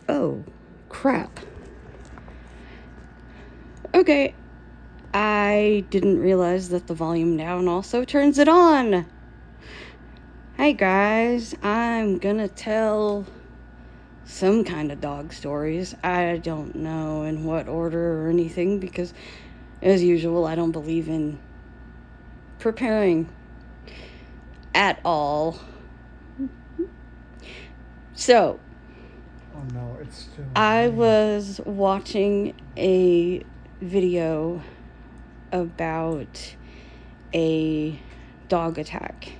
Oh, crap. Okay, I didn't realize that the volume down also turns it on. Hey guys, I'm gonna tell some kind of dog stories. I don't know in what order or anything because, as usual, I don't believe in preparing at all. So, Oh no, it's still. I ringing. was watching a video about a dog attack.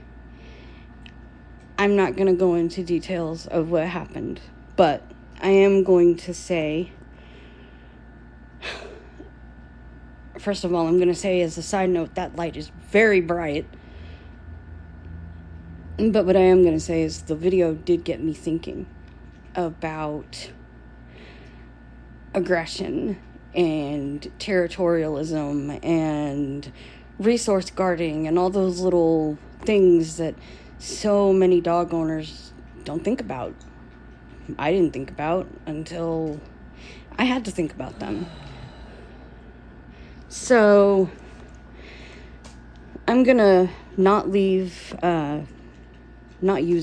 I'm not going to go into details of what happened, but I am going to say, first of all, I'm going to say as a side note, that light is very bright. But what I am going to say is the video did get me thinking about aggression and territorialism and resource guarding and all those little things that so many dog owners don't think about. I didn't think about until I had to think about them. So I'm gonna not use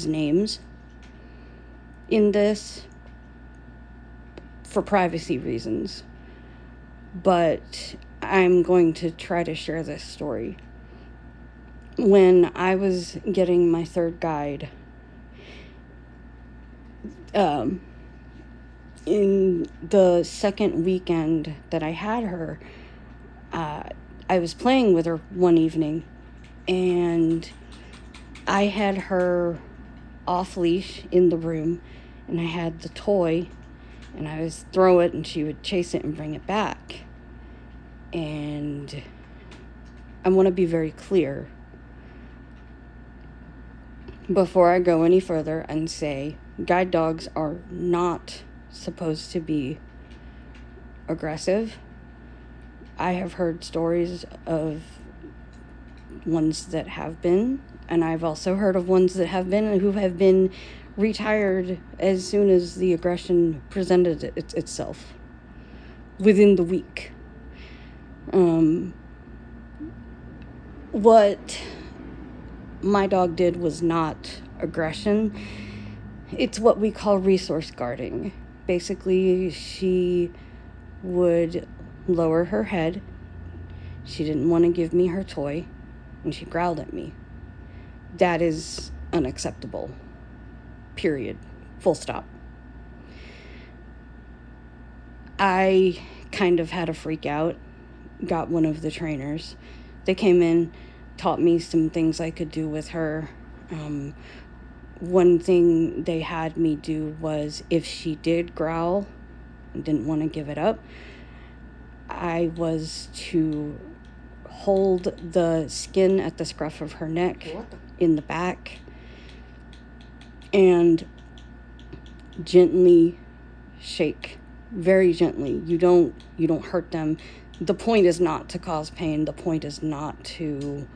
names in this for privacy reasons, but I'm going to try to share this story. When I was getting my third guide, in the second weekend that I had her, I was playing with her one evening, and I had her off leash in the room, and I had the toy, and I was throw it, and she would chase it and bring it back. And I want to be very clear before I go any further and say guide dogs are not supposed to be aggressive. I have heard stories of ones that have been, and I've also heard of ones that have been and who have been retired as soon as the aggression presented itself within the week. What my dog did was not aggression. It's what we call resource guarding. Basically, she would lower her head. She didn't want to give me her toy, and she growled at me. That is unacceptable. Period. Full stop. I kind of had a freak out. Got one of the trainers. They came in, taught me some things I could do with her. One thing they had me do was if she did growl and didn't want to give it up, I was to hold the skin at the scruff of her neck in the back and gently shake, very gently. You don't hurt them. The point is not to cause pain. The point is not to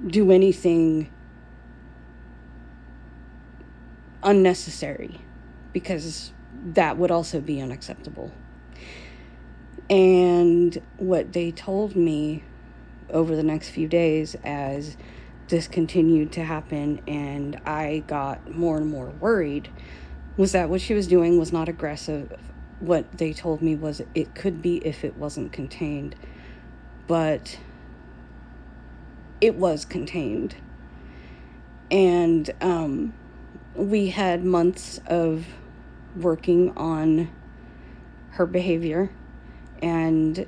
do anything unnecessary, because that would also be unacceptable. And what they told me over the next few days as this continued to happen and I got more and more worried was that what she was doing was not aggressive. What they told me was it could be if it wasn't contained, but it was contained. And we had months of working on her behavior and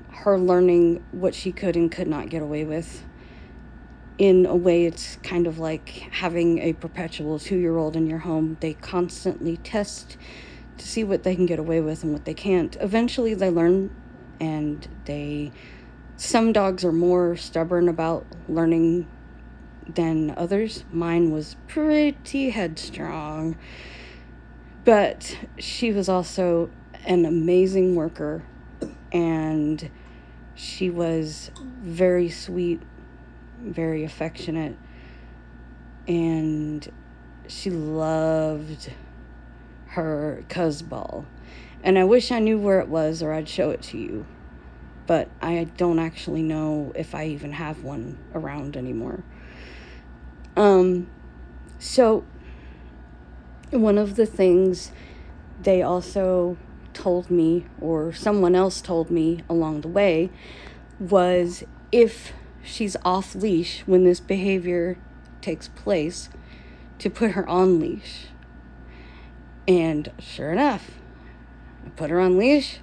her learning what she could and could not get away with. In a way, it's kind of like having a perpetual 2-year-old in your home. They constantly test to see what they can get away with and what they can't. Eventually they learn, and some dogs are more stubborn about learning than others. Mine was pretty headstrong, but she was also an amazing worker, and she was very sweet, very affectionate, and she loved her cuz ball. And I wish I knew where it was or I'd show it to you. But I don't actually know if I even have one around anymore. So one of the things they also told me, or someone else told me along the way, was if she's off leash when this behavior takes place, to put her on leash. And sure enough, I put her on leash,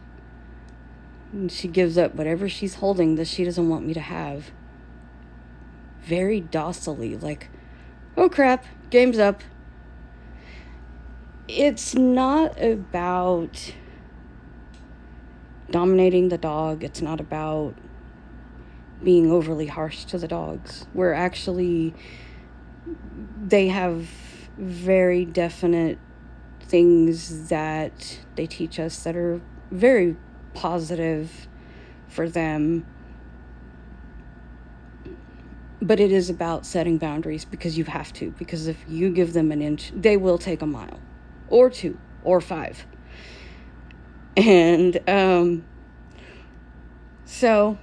and she gives up whatever she's holding that she doesn't want me to have. Very docilely, like, oh crap, game's up. It's not about dominating the dog. It's not about being overly harsh to the dogs. They have very definite things that they teach us that are very positive for them. But it is about setting boundaries, because you have to. Because if you give them an inch, they will take a mile, or 2, or 5. And so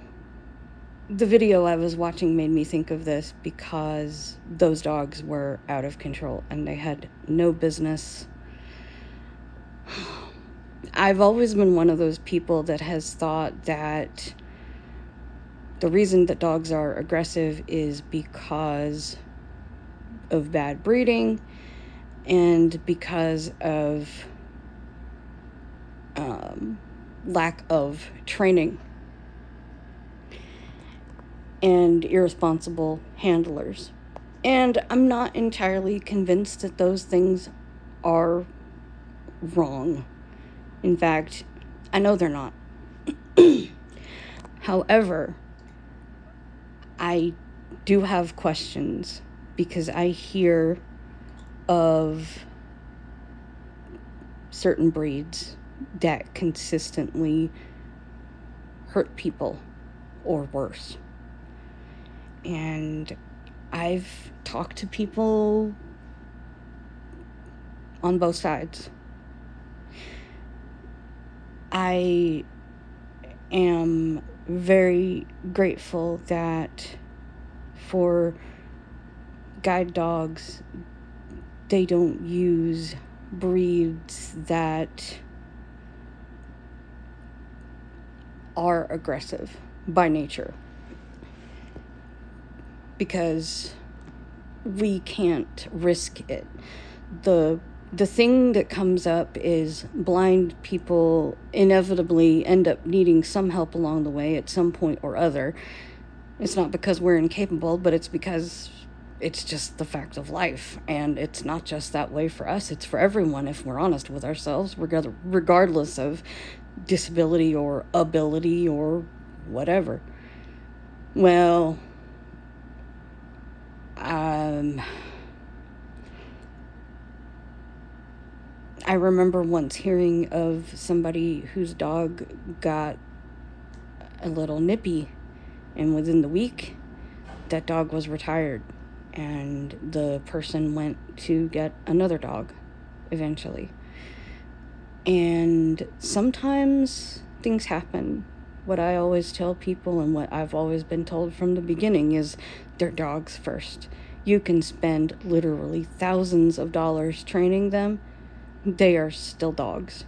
the video I was watching made me think of this, because those dogs were out of control and they had no business. I've always been one of those people that has thought that the reason that dogs are aggressive is because of bad breeding and because of lack of training and irresponsible handlers. And I'm not entirely convinced that those things are wrong. In fact, I know they're not. However, I do have questions, because I hear of certain breeds that consistently hurt people or worse. And I've talked to people on both sides. I am very grateful that for guide dogs, they don't use breeds that are aggressive by nature, because we can't risk it. The thing that comes up is blind people inevitably end up needing some help along the way at some point or other. It's not because we're incapable, but it's because it's just the fact of life. And it's not just that way for us, it's for everyone, if we're honest with ourselves, regardless of disability or ability or whatever. Well, I remember once hearing of somebody whose dog got a little nippy, and within the week, that dog was retired, and the person went to get another dog eventually. And sometimes things happen. What I always tell people, and what I've always been told from the beginning, is their dogs first. You can spend literally thousands of dollars training them. They are still dogs.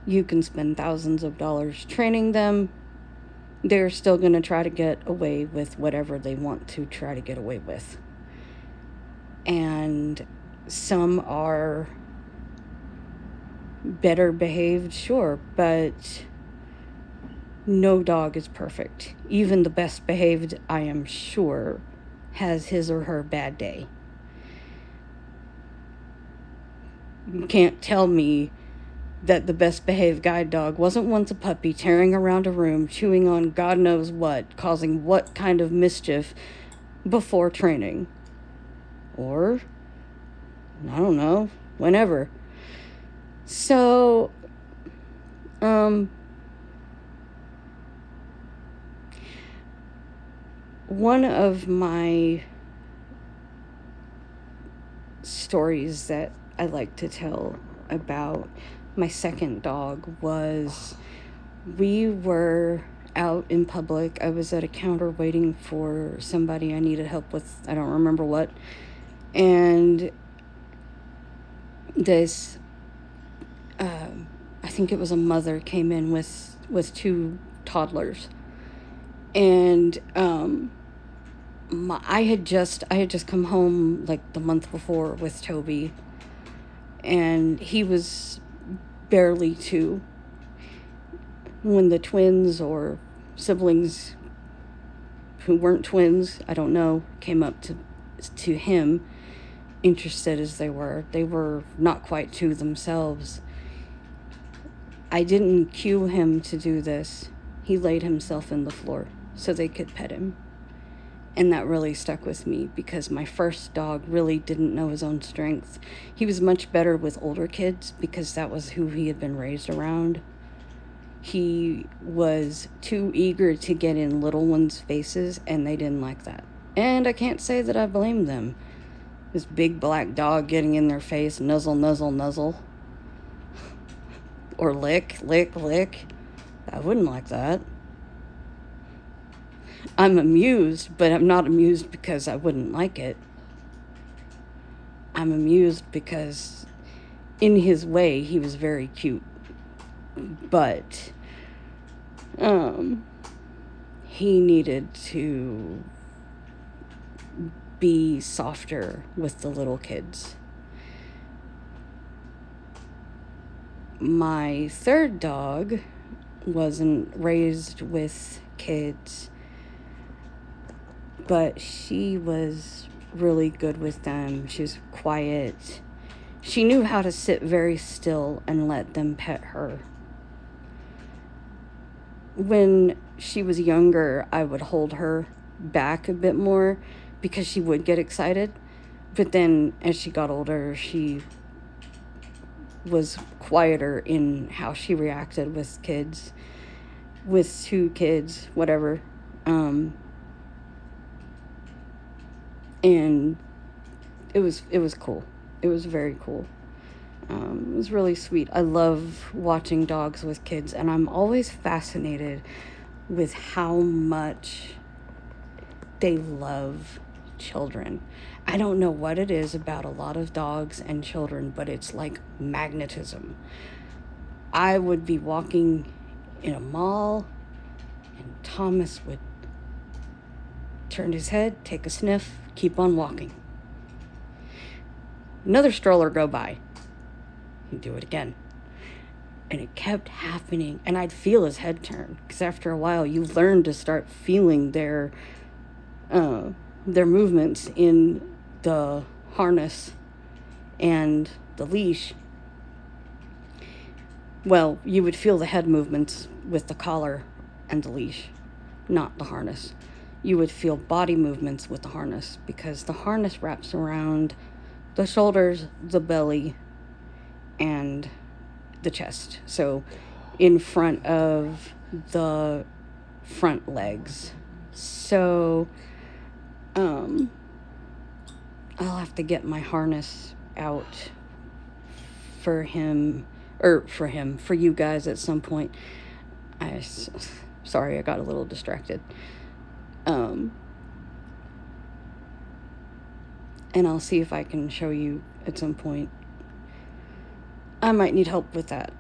You can spend thousands of dollars training them. They're still going to try to get away with whatever they want to try to get away with. And some are better behaved, sure, but no dog is perfect. Even the best behaved, I am sure, has his or her bad day. You can't tell me that the best behaved guide dog wasn't once a puppy tearing around a room, chewing on God knows what, causing what kind of mischief before training. Or, I don't know, whenever. So, one of my stories that I like to tell about my second dog was we were out in public. I was at a counter waiting for somebody I needed help with. I don't remember what. And this, I think it was a mother, came in with two toddlers. And I had just come home like the month before with Toby, and he was barely 2 when the twins or siblings who weren't twins, I don't know, came up to him, interested as they were. They were not quite 2 themselves. I didn't cue him to do this. He laid himself in the floor so they could pet him. And that really stuck with me because my first dog really didn't know his own strength. He was much better with older kids because that was who he had been raised around. He was too eager to get in little ones' faces, and they didn't like that. And I can't say that I blame them. This big black dog getting in their face, nuzzle, nuzzle, nuzzle. Or lick, lick, lick. I wouldn't like that. I'm amused, but I'm not amused because I wouldn't like it. I'm amused because in his way, he was very cute. But he needed to be softer with the little kids. My third dog wasn't raised with kids, but she was really good with them. She was quiet. She knew how to sit very still and let them pet her. When she was younger, I would hold her back a bit more because she would get excited. But then as she got older, she was quieter in how she reacted with kids, with 2 kids, whatever. And it was cool. It was very cool. It was really sweet. I love watching dogs with kids, and I'm always fascinated with how much they love children. I don't know what it is about a lot of dogs and children, but it's like magnetism. I would be walking in a mall, and Thomas would turn his head, take a sniff, keep on walking. Another stroller go by. He'd do it again. And it kept happening. And I'd feel his head turn. Because after a while, you learn to start feeling their movements in the harness and the leash. Well, you would feel the head movements with the collar and the leash, not the harness. You would feel body movements with the harness because the harness wraps around the shoulders, the belly, and the chest. So in front of the front legs. So I'll have to get my harness out for you guys at some point. Sorry, I got a little distracted. And I'll see if I can show you at some point. I might need help with that.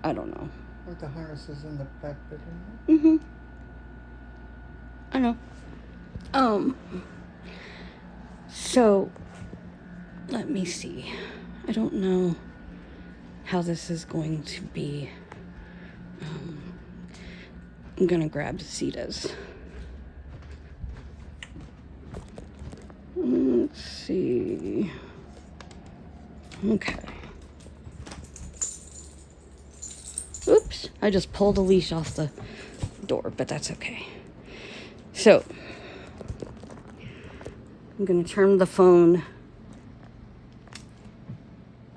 I don't know. Like the harness is in the back bedroom. Mm-hmm. I know. So, let me see. I don't know how this is going to be. I'm gonna grab Sita's. Let's see. Okay. Oops, I just pulled a leash off the door, but that's okay. So, I'm going to turn the phone.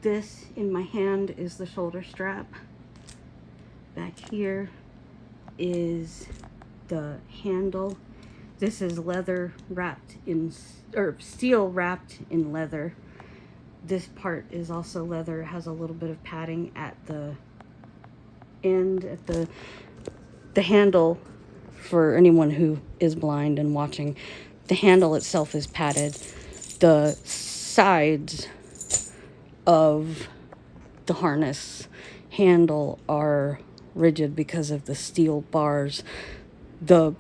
This in my hand is the shoulder strap. Back here is the handle. This is leather wrapped in, or steel wrapped in leather. this part is also leather. It has a little bit of padding at the end, at the handle. For anyone who is blind and watching, the handle itself is padded. The sides of the harness handle are rigid because of the steel bars. The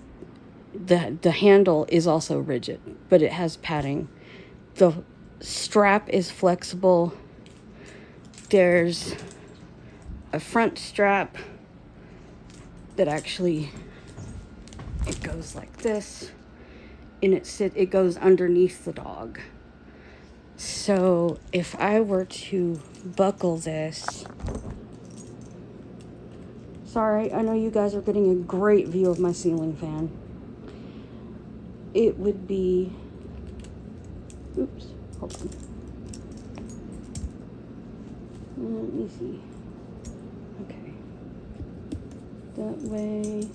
handle is also rigid, but it has padding. The strap is flexible. There's a front strap that actually, it goes like this, and it goes underneath the dog. So if I were to buckle this, sorry, I know you guys are getting a great view of my ceiling fan. It would be, oops, hold on. Let me see. Okay. That way,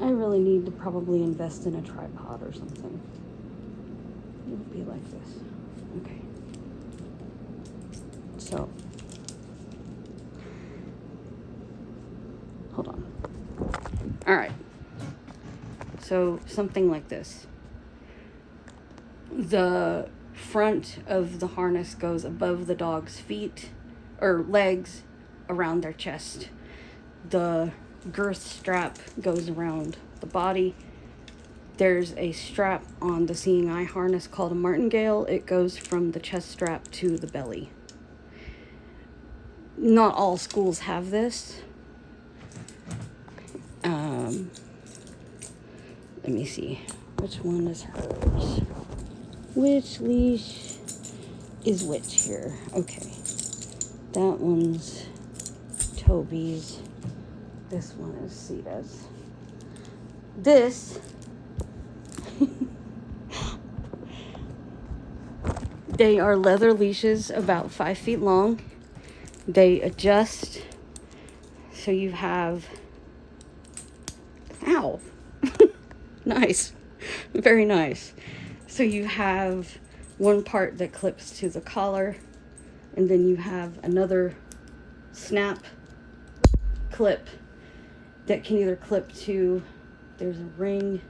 I really need to probably invest in a tripod or something. It would be like this. Okay. So, hold on. All right. So, something like this. The front of the harness goes above the dog's feet or legs, around their chest. The girth strap goes around the body. There's a strap on the Seeing Eye harness called a martingale. It goes from the chest strap to the belly. Not all schools have this. Let me see. Which one is hers? Which leash is which here? Okay. That one's Toby's. This one is Sita's. This they are leather leashes about 5 feet long. They adjust so you have, ow, nice, very nice. So you have one part that clips to the collar, and then you have another snap clip that can either clip to, there's a ring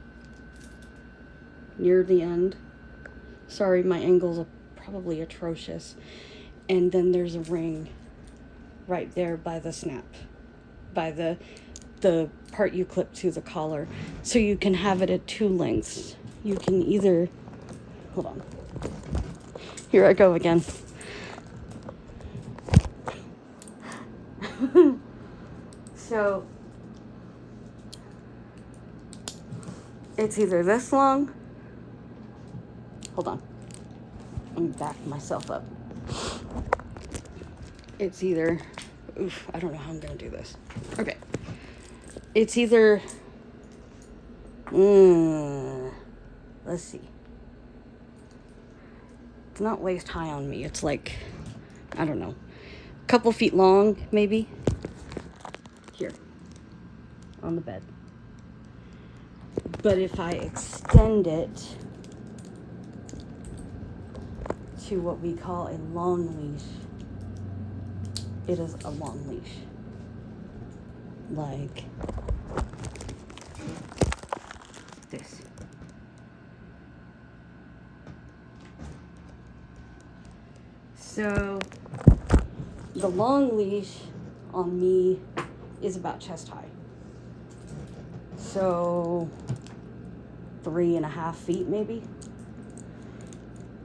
near the end. Sorry, my angles are probably atrocious. And then there's a ring right there by the snap, by the part you clip to the collar. So you can have it at 2 lengths. You can either, hold on. Here I go again. So it's either this long. Hold on. Let me back myself up. It's either, I don't know how I'm going to do this. Okay. It's either, let's see. It's not waist high on me. It's like, I don't know, a couple feet long, maybe. Here, on the bed. But if I extend it to what we call a long leash, it is a long leash. Like this. So the long leash on me is about chest high. So 3.5 feet maybe.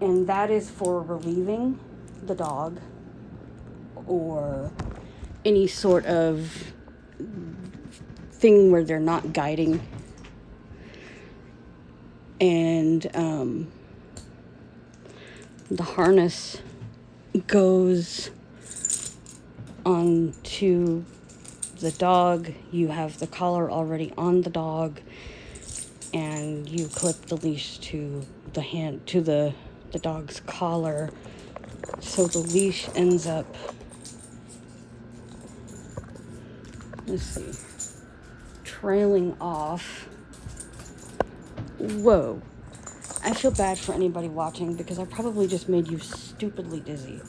And that is for relieving the dog or any sort of thing where they're not guiding. And the harness goes onto the dog. You have the collar already on the dog, and you clip the leash to the hand, to the dog's collar. So the leash ends up, let's see, trailing off. Whoa. I feel bad for anybody watching because I probably just made you stupidly dizzy.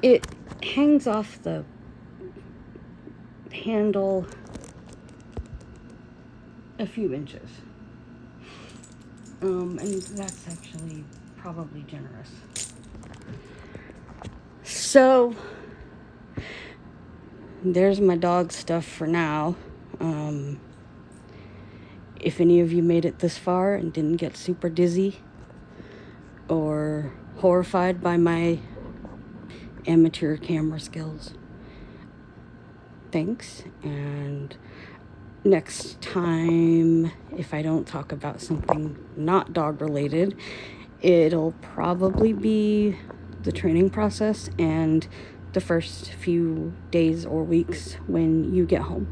It hangs off the handle a few inches. And that's actually probably generous. So, there's my dog stuff for now. If any of you made it this far and didn't get super dizzy or horrified by my amateur camera skills, thanks. And next time, if I don't talk about something not dog related, it'll probably be the training process and the first few days or weeks when you get home.